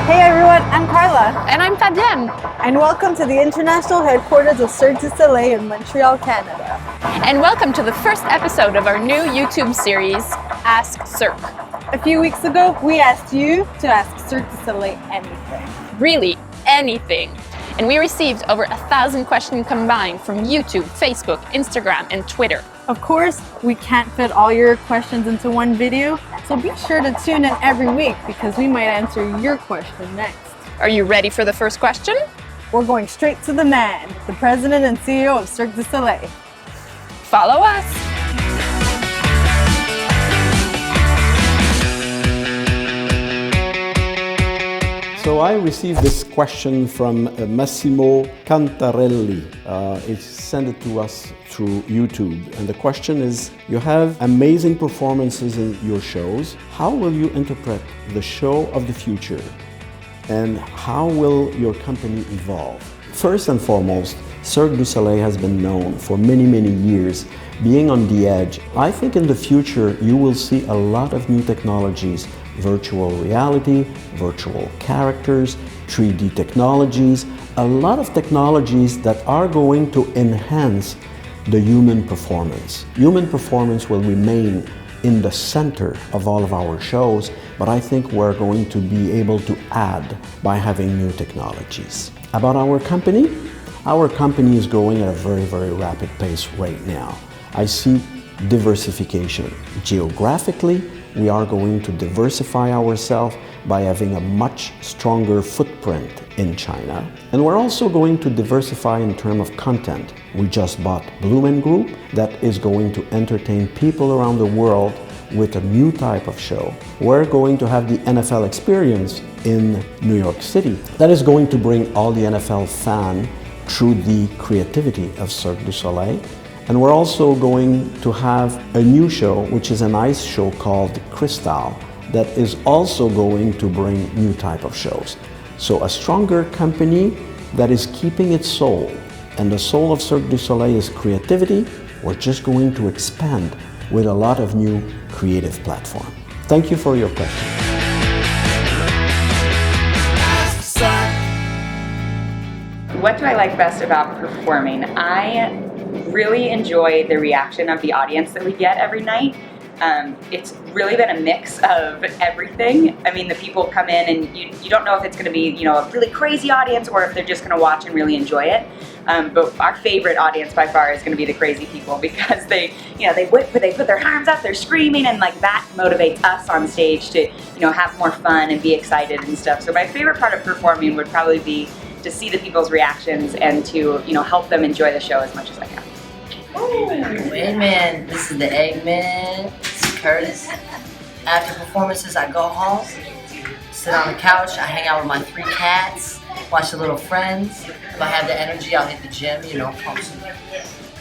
Hey everyone, I'm Carla. And I'm Fabienne. And welcome to the international headquarters of Cirque du Soleil in Montreal, Canada. And welcome to the first episode of our new YouTube series, Ask Cirque. A few weeks ago, we asked you to ask Cirque du Soleil anything. Really, anything. And we received over 1,000 questions combined from YouTube, Facebook, Instagram, and Twitter. Of course, we can't fit all your questions into one video, so be sure to tune in every week because we might answer your question next. Are you ready for the first question? We're going straight to the man, the president and CEO of Cirque du Soleil. Follow us. So I received this question from Massimo Cantarelli. He sent it to us through YouTube. And the question is, you have amazing performances in your shows. How will you interpret the show of the future? And how will your company evolve? First and foremost, Cirque du Soleil has been known for many, many years being on the edge. I think in the future you will see a lot of new technologies, virtual reality, virtual characters, 3D technologies, a lot of technologies that are going to enhance the human performance. Human performance will remain in the center of all of our shows, but I think we're going to be able to add by having new technologies. About our company is growing at a very, very rapid pace right now. I see diversification. Geographically, we are going to diversify ourselves by having a much stronger footprint in China. And we're also going to diversify in terms of content. We just bought Blue Group that is going to entertain people around the world with a new type of show. We're going to have the NFL experience in New York City. That is going to bring all the NFL fans through the creativity of Cirque du Soleil. And we're also going to have a new show, which is an ice show called Crystal, that is also going to bring new type of shows. So a stronger company that is keeping its soul, and the soul of Cirque du Soleil is creativity. We're just going to expand with a lot of new creative platform. Thank you for your question. What do I like best about performing? I really enjoy the reaction of the audience that we get every night. It's really been a mix of everything. I mean, the people come in and you don't know if it's going to be, a really crazy audience or if they're just going to watch and really enjoy it. But our favorite audience by far is going to be the crazy people because they put their arms up, they're screaming, and like that motivates us on stage to, have more fun and be excited and stuff. So my favorite part of performing would probably be to see the people's reactions and to, help them enjoy the show as much as I can. Amen. This is the Eggman. This is Kurtis. After performances, I go home, sit on the couch, I hang out with my 3 cats, watch the little friends. If I have the energy, I'll hit the gym, pump some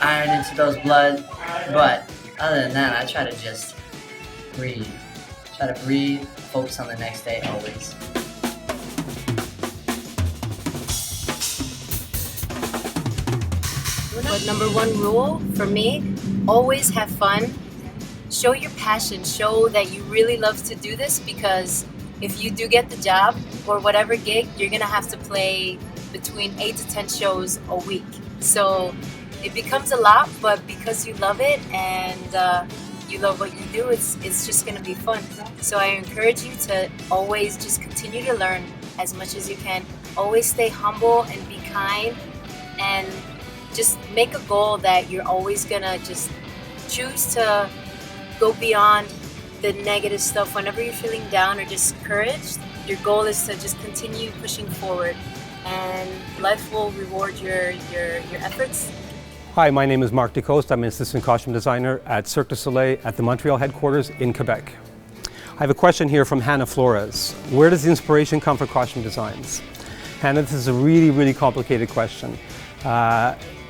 iron into those blood. But other than that, I try to just breathe. Focus on the next day always. But number 1 rule for me, always have fun. Show your passion, show that you really love to do this, because if you do get the job or whatever gig, you're gonna have to play between 8 to 10 shows a week. So it becomes a lot, but because you love it and you love what you do, it's just gonna be fun. So I encourage you to always just continue to learn as much as you can. Always stay humble and be kind, and just make a goal that you're always gonna just choose to go beyond the negative stuff. Whenever you're feeling down or discouraged, your goal is to just continue pushing forward, and life will reward your efforts. Hi, my name is Mark DeCoste. I'm an assistant costume designer at Cirque du Soleil at the Montreal headquarters in Quebec. I have a question here from Hannah Flores. Where does the inspiration come for costume designs? Hannah, this is a really, really complicated question.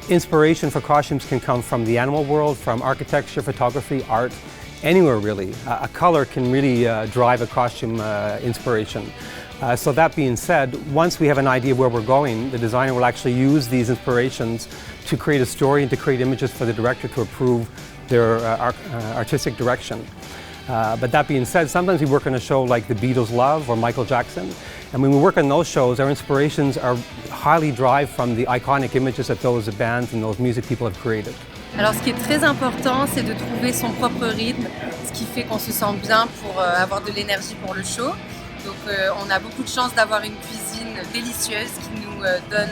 Inspiration for costumes can come from the animal world, from architecture, photography, art, anywhere really. A color can really drive a costume inspiration. So that being said, once we have an idea of where we're going, the designer will actually use these inspirations to create a story and to create images for the director to approve their artistic direction. But that being said, sometimes we work on a show like The Beatles' Love or Michael Jackson. And when we work on those shows, our inspirations are highly derived from the iconic images that those bands and those music people have created. Alors ce qui est très important, c'est de trouver son propre rythme, ce qui fait qu'on se sent bien pour avoir de l'énergie pour le show. Donc on a beaucoup de chance d'avoir une cuisine délicieuse qui nous donne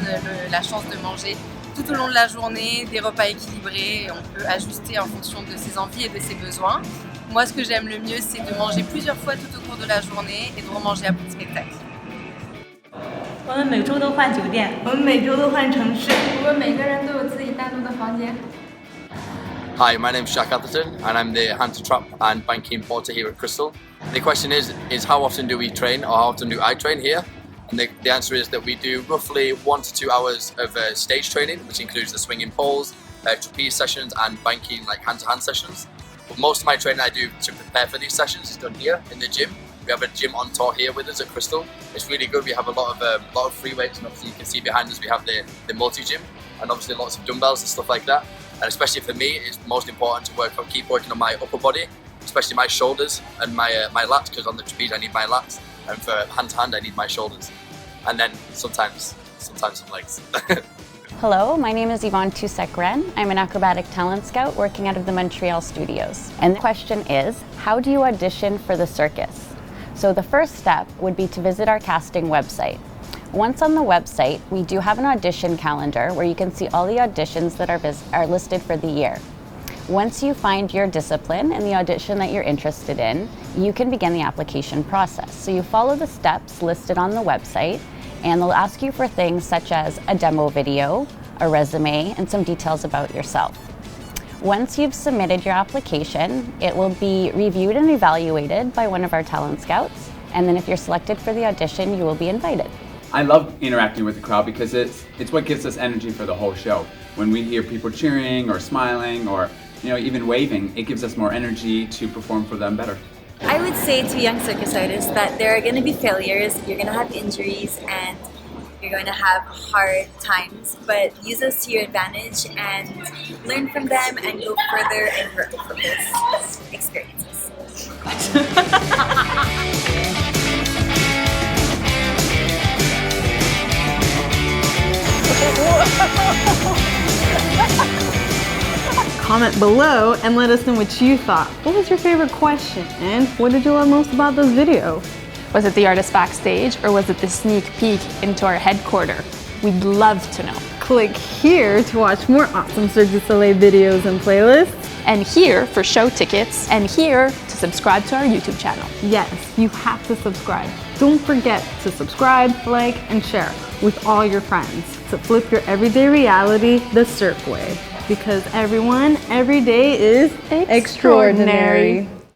la chance de manger tout au long de la journée, des repas équilibrés, et on peut ajuster en fonction de ses envies et de ses besoins. Moi, ce que j'aime le mieux, c'est de manger plusieurs fois tout au cours de la journée et de remanger après le spectacle. 我们每周都换酒店，我们每周都換城市，我们每个人都有自己单独的房间。 Hi, my name's Atherton and I'm the Hunter Trap and Banking Porter here at Crystal. The question is how often do we train, or how often do I train here? And the answer is that we do roughly 1 to 2 hours of stage training, which includes the swinging poles, trapeze sessions and banking like hand-to-hand sessions. But most of my training I do to prepare for these sessions is done here in the gym. We have a gym on tour here with us at Crystal. It's really good. We have a lot of free weights, and obviously you can see behind us we have the multi-gym, and obviously lots of dumbbells and stuff like that. And especially for me, it's most important to keep working on my upper body, especially my shoulders and my lats, because on the trapeze I need my lats, and for hand to hand I need my shoulders, and then sometimes some legs. Hello, my name is Yvonne Tousek-Renne. I'm an acrobatic talent scout working out of the Montreal studios. And the question is, how do you audition for the circus? So the first step would be to visit our casting website. Once on the website, we do have an audition calendar where you can see all the auditions that are listed for the year. Once you find your discipline and the audition that you're interested in, you can begin the application process. So you follow the steps listed on the website, and they'll ask you for things such as a demo video, a resume, and some details about yourself. Once you've submitted your application, it will be reviewed and evaluated by one of our talent scouts, and then if you're selected for the audition, you will be invited. I love interacting with the crowd because it's what gives us energy for the whole show. When we hear people cheering or smiling or even waving, it gives us more energy to perform for them better. I would say to young circus artists that there are going to be failures, you're going to have injuries, and you're going to have hard times, but use those to your advantage and learn from them and go further and grow from those experiences. Comment below and let us know what you thought. What was your favorite question, and what did you love most about this video? Was it the artist backstage, or was it the sneak peek into our headquarters? We'd love to know. Click here to watch more awesome Cirque du Soleil videos and playlists. And here for show tickets, and here to subscribe to our YouTube channel. Yes, you have to subscribe. Don't forget to subscribe, like, and share with all your friends to flip your everyday reality the Cirque way. Because everyone, every day is extraordinary.